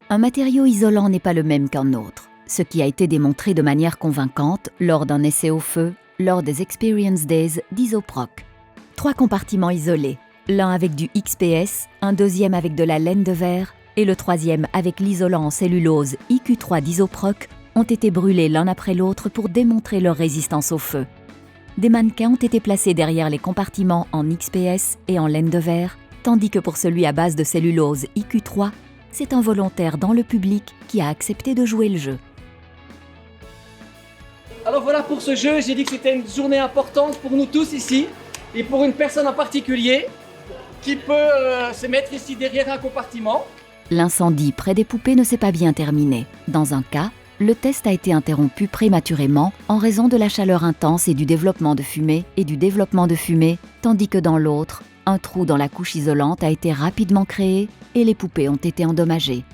Un matériau isolant n'est pas le même qu'un autre, ce qui a été démontré de manière convaincante lors d'un essai au feu, lors des Experience Days d'Isoproc. 3 compartiments isolés, l'un avec du XPS, un deuxième avec de la laine de verre et le troisième avec l'isolant en cellulose IQ3 d'Isoproc ont été brûlés l'un après l'autre pour démontrer leur résistance au feu. Des mannequins ont été placés derrière les compartiments en XPS et en laine de verre, tandis que pour celui à base de cellulose IQ3, c'est un volontaire dans le public qui a accepté de jouer le jeu. Alors voilà pour ce jeu, j'ai dit que c'était une journée importante pour nous tous ici et pour une personne en particulier qui peut se mettre ici derrière un compartiment. L'incendie près des poupées ne s'est pas bien terminé. Dans un cas, le test a été interrompu prématurément en raison de la chaleur intense et du développement de fumée, tandis que dans l'autre, un trou dans la couche isolante a été rapidement créé et les poupées ont été endommagées.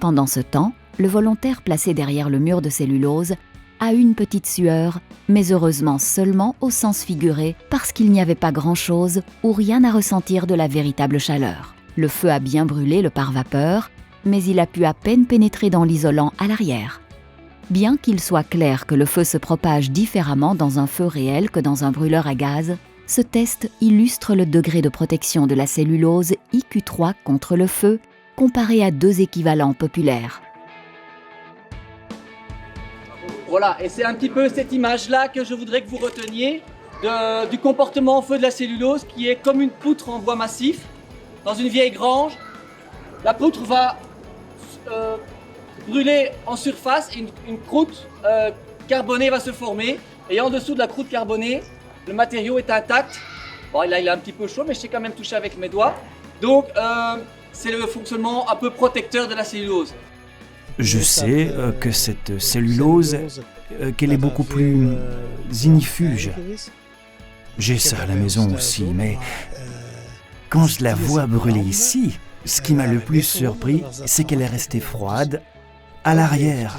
Pendant ce temps, le volontaire placé derrière le mur de cellulose a eu une petite sueur, mais heureusement seulement au sens figuré parce qu'il n'y avait pas grand-chose ou rien à ressentir de la véritable chaleur. Le feu a bien brûlé le pare-vapeur, mais il a pu à peine pénétrer dans l'isolant à l'arrière. Bien qu'il soit clair que le feu se propage différemment dans un feu réel que dans un brûleur à gaz, ce test illustre le degré de protection de la cellulose IQ3 contre le feu comparé à 2 équivalents populaires. Voilà, et c'est un petit peu cette image-là que je voudrais que vous reteniez du comportement au feu de la cellulose qui est comme une poutre en bois massif dans une vieille grange. La poutre va brûler en surface et une croûte carbonée va se former. Et en dessous de la croûte carbonée, le matériau est intact. Bon, là, il est un petit peu chaud, mais je sais quand même toucher avec mes doigts. Donc, c'est le fonctionnement un peu protecteur de la cellulose. Je sais que cette cellulose, qu'elle est beaucoup plus ignifuge. J'ai ça à la maison aussi, mais quand je la vois brûler ici, ce qui m'a le plus surpris, c'est qu'elle est restée froide à l'arrière.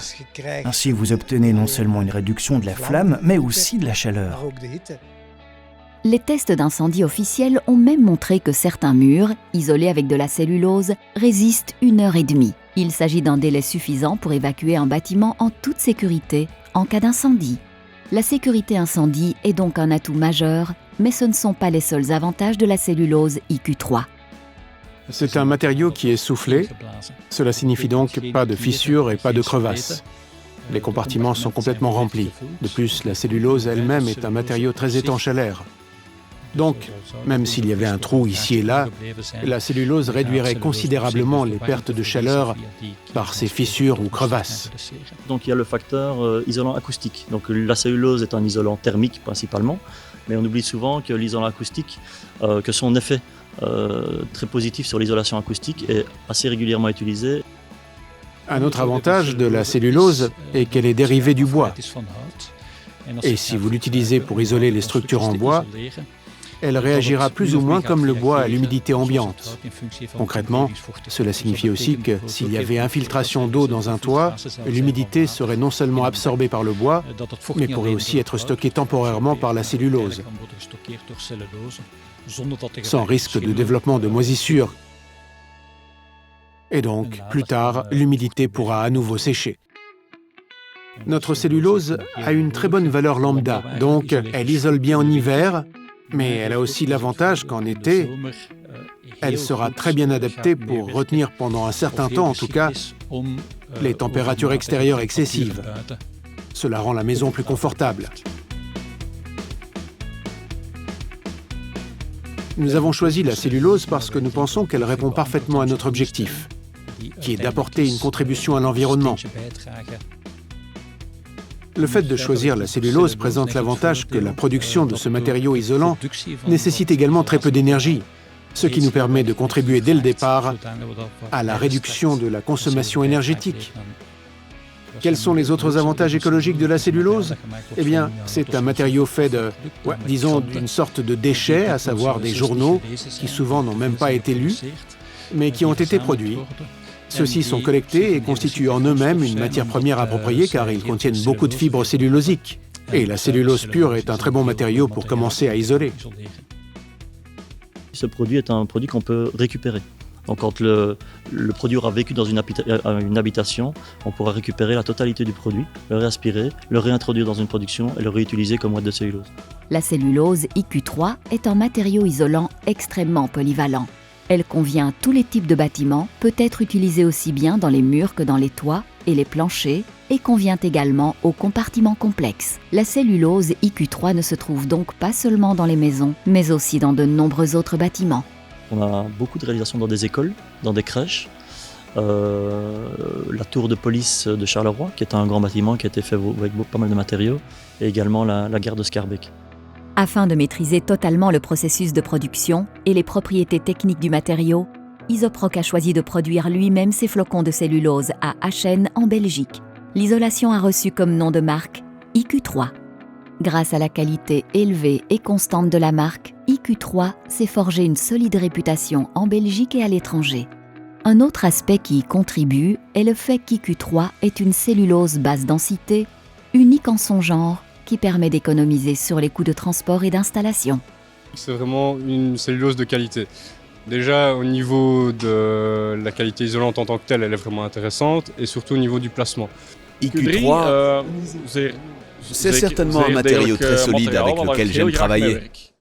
Ainsi, vous obtenez non seulement une réduction de la flamme, mais aussi de la chaleur. Les tests d'incendie officiels ont même montré que certains murs, isolés avec de la cellulose, résistent 1 heure et demie. Il s'agit d'un délai suffisant pour évacuer un bâtiment en toute sécurité en cas d'incendie. La sécurité incendie est donc un atout majeur, mais ce ne sont pas les seuls avantages de la cellulose IQ3. C'est un matériau qui est soufflé. Cela signifie donc pas de fissures et pas de crevasses. Les compartiments sont complètement remplis. De plus, la cellulose elle-même est un matériau très étanche à l'air. Donc, même s'il y avait un trou ici et là, la cellulose réduirait considérablement les pertes de chaleur par ces fissures ou crevasses. Donc il y a le facteur isolant acoustique. Donc la cellulose est un isolant thermique principalement, mais on oublie souvent que l'isolant acoustique, que son effet très positif sur l'isolation acoustique est assez régulièrement utilisé. Un autre avantage de la cellulose est qu'elle est dérivée du bois. Et si vous l'utilisez pour isoler les structures en bois, elle réagira plus ou moins comme le bois à l'humidité ambiante. Concrètement, cela signifie aussi que s'il y avait infiltration d'eau dans un toit, l'humidité serait non seulement absorbée par le bois, mais pourrait aussi être stockée temporairement par la cellulose, sans risque de développement de moisissure. Et donc, plus tard, l'humidité pourra à nouveau sécher. Notre cellulose a une très bonne valeur lambda, donc elle isole bien en hiver, mais elle a aussi l'avantage qu'en été, elle sera très bien adaptée pour retenir pendant un certain temps, en tout cas, les températures extérieures excessives. Cela rend la maison plus confortable. Nous avons choisi la cellulose parce que nous pensons qu'elle répond parfaitement à notre objectif, qui est d'apporter une contribution à l'environnement. Le fait de choisir la cellulose présente l'avantage que la production de ce matériau isolant nécessite également très peu d'énergie, ce qui nous permet de contribuer dès le départ à la réduction de la consommation énergétique. Quels sont les autres avantages écologiques de la cellulose? Eh bien, c'est un matériau fait disons, d'une sorte de déchets, à savoir des journaux, qui souvent n'ont même pas été lus, mais qui ont été produits. Ceux-ci sont collectés et constituent en eux-mêmes une matière première appropriée car ils contiennent beaucoup de fibres cellulosiques. Et la cellulose pure est un très bon matériau pour commencer à isoler. Ce produit est un produit qu'on peut récupérer. Donc quand le produit aura vécu dans une habitation, on pourra récupérer la totalité du produit, le réaspirer, le réintroduire dans une production et le réutiliser comme ouate de cellulose. La cellulose IQ3 est un matériau isolant extrêmement polyvalent. Elle convient à tous les types de bâtiments, peut être utilisée aussi bien dans les murs que dans les toits et les planchers, et convient également aux compartiments complexes. La cellulose IQ3 ne se trouve donc pas seulement dans les maisons, mais aussi dans de nombreux autres bâtiments. On a beaucoup de réalisations dans des écoles, dans des crèches, la tour de police de Charleroi, qui est un grand bâtiment qui a été fait avec pas mal de matériaux, et également la gare de Schaerbeek. Afin de maîtriser totalement le processus de production et les propriétés techniques du matériau, Isoproc a choisi de produire lui-même ses flocons de cellulose à Aachen en Belgique. L'isolation a reçu comme nom de marque IQ3. Grâce à la qualité élevée et constante de la marque, IQ3 s'est forgé une solide réputation en Belgique et à l'étranger. Un autre aspect qui y contribue est le fait qu'IQ3 est une cellulose basse densité, unique en son genre, qui permet d'économiser sur les coûts de transport et d'installation. C'est vraiment une cellulose de qualité. Déjà au niveau de la qualité isolante en tant que telle, elle est vraiment intéressante et surtout au niveau du placement. IQ3, c'est certainement un matériau très solide avec lequel j'aime travailler.